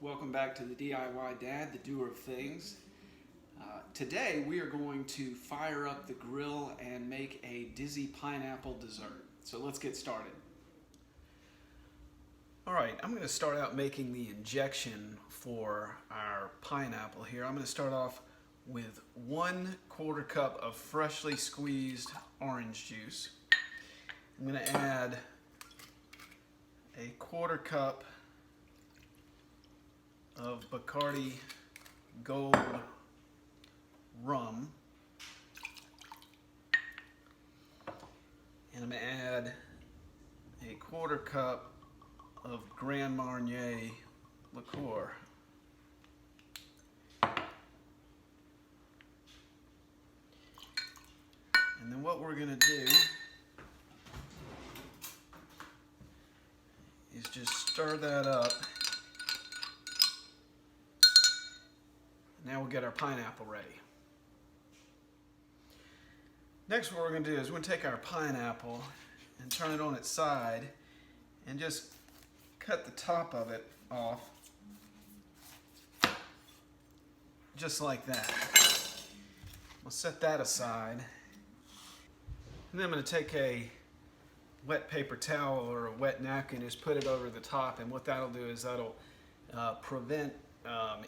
Welcome back to the DIY Dad, the doer of things. Today we are going to fire up the grill and make a Dizzy pineapple dessert. So let's get started. Alright, I'm going to start out making the injection for our pineapple here. I'm going to start off with 1/4 cup of freshly squeezed orange juice. I'm going to add a 1/4 cup of Bacardi Gold rum, and I'm going to add a 1/4 cup of Grand Marnier liqueur. And then what we're going to do is just stir that up. Now we'll get our pineapple ready. Next, what we're going to do is we're going to take our pineapple and turn it on its side and just cut the top of it off, just like that. We'll set that aside. And then I'm going to take a wet paper towel or a wet napkin, just put it over the top, and what that'll do is that'll prevent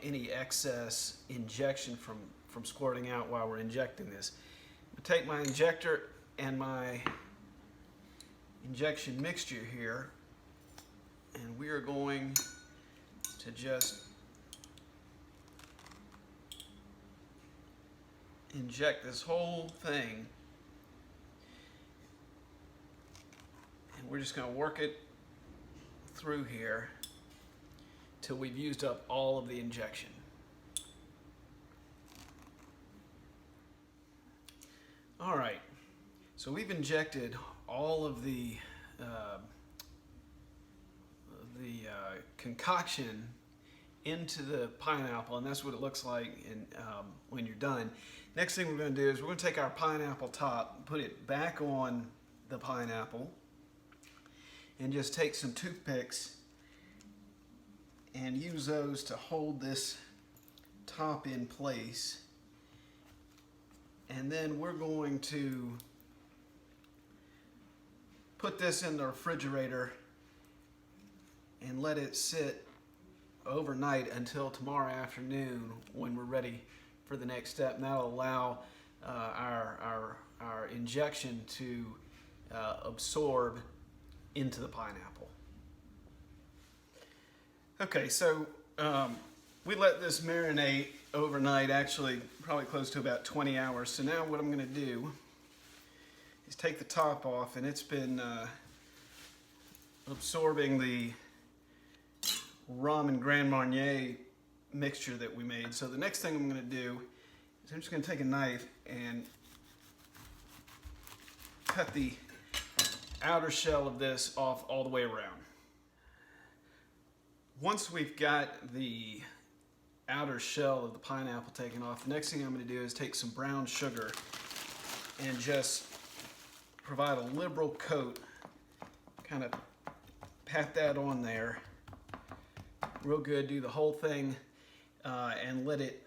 any excess injection from squirting out while we're injecting this. I'm going to take my injector and my injection mixture here, and we are going to just inject this whole thing, and we're just going to work it through here till we've used up all of the injection. All right, so we've injected all of the concoction into the pineapple, and that's what it looks like when you're done. Next thing we're going to do is we're going to take our pineapple top, put it back on the pineapple, and just take some toothpicks and use those to hold this top in place. And then we're going to put this in the refrigerator and let it sit overnight until tomorrow afternoon when we're ready for the next step. And that'll allow our injection to absorb into the pineapple. Okay, so we let this marinate overnight, actually probably close to about 20 hours. So now what I'm going to do is take the top off, and it's been absorbing the rum and Grand Marnier mixture that we made. So the next thing I'm going to do is I'm just going to take a knife and cut the outer shell of this off all the way around. Once we've got the outer shell of the pineapple taken off, the next thing I'm going to do is take some brown sugar and just provide a liberal coat, kind of pat that on there real good, do the whole thing, and let it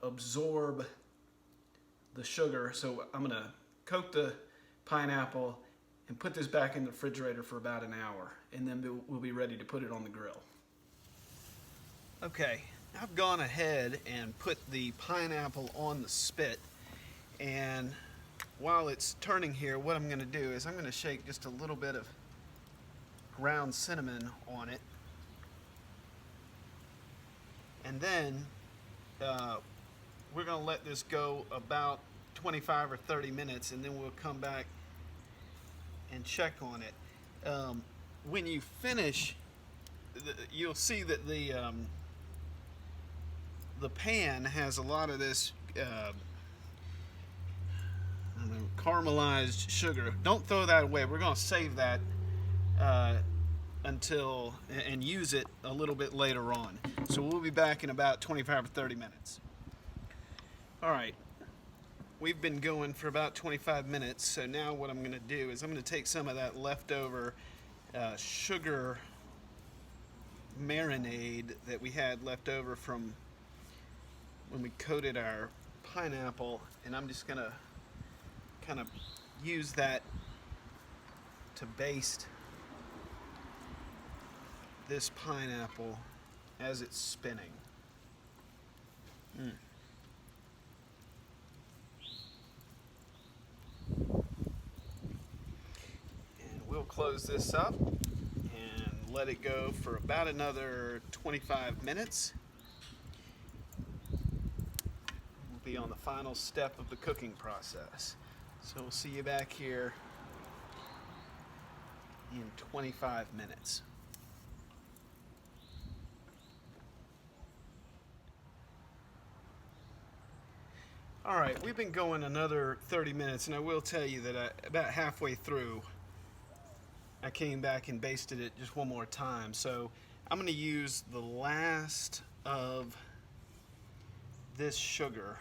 absorb the sugar. So I'm going to coat the pineapple and put this back in the refrigerator for about an hour, and then we'll be ready to put it on the grill. Okay, I've gone ahead and put the pineapple on the spit, and while it's turning here, what I'm going to do is I'm going to shake just a little bit of ground cinnamon on it, and then we're going to let this go about 25 or 30 minutes, and then we'll come back and check on it. When you finish, you'll see that the pan has a lot of this caramelized sugar. Don't throw that away. We're going to save that until and use it a little bit later on. So we'll be back in about 25 or 30 minutes. All right. We've been going for about 25 minutes, so now what I'm going to do is I'm going to take some of that leftover sugar marinade that we had left over from when we coated our pineapple, and I'm just gonna kind of use that to baste this pineapple as it's spinning. And we'll close this up and let it go for about another 25 minutes. We'll be on the final step of the cooking process. So we'll see you back here in 25 minutes. All right, we've been going another 30 minutes, and I will tell you that about halfway through, I came back and basted it just one more time. So I'm going to use the last of this sugar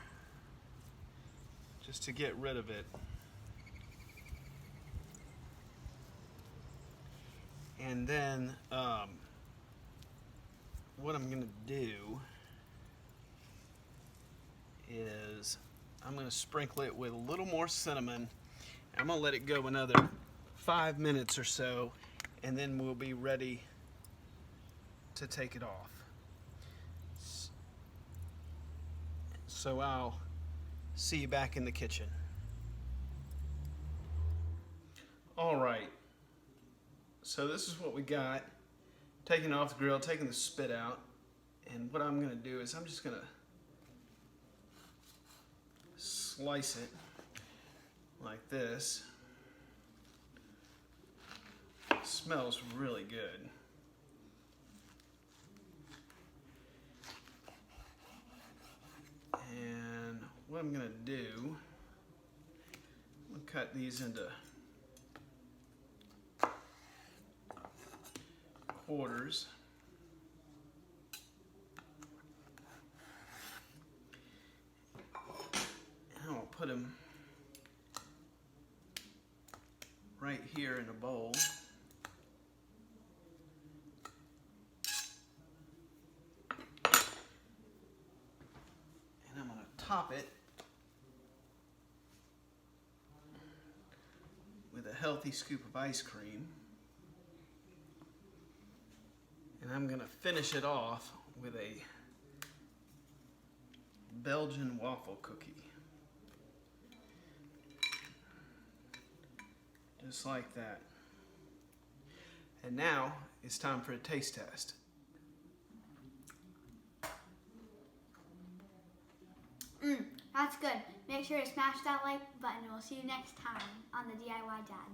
just to get rid of it. And then what I'm going to do is I'm going to sprinkle it with a little more cinnamon. I'm going to let it go another 5 minutes or so, and then we'll be ready to take it off. So I'll see you back in the kitchen. All right, so this is what we got. Taking it off the grill, taking the spit out, and what I'm going to do is I'm just going to slice it like this. It smells really good. And what I'm going to do, I'm going to cut these into quarters. And I'll put them right here in a bowl. And I'm going to top it with a healthy scoop of ice cream. And I'm going to finish it off with a Belgian waffle cookie. Just like that. And now it's time for a taste test. That's good. Make sure to smash that like button. We'll see you next time on the DIY Dad.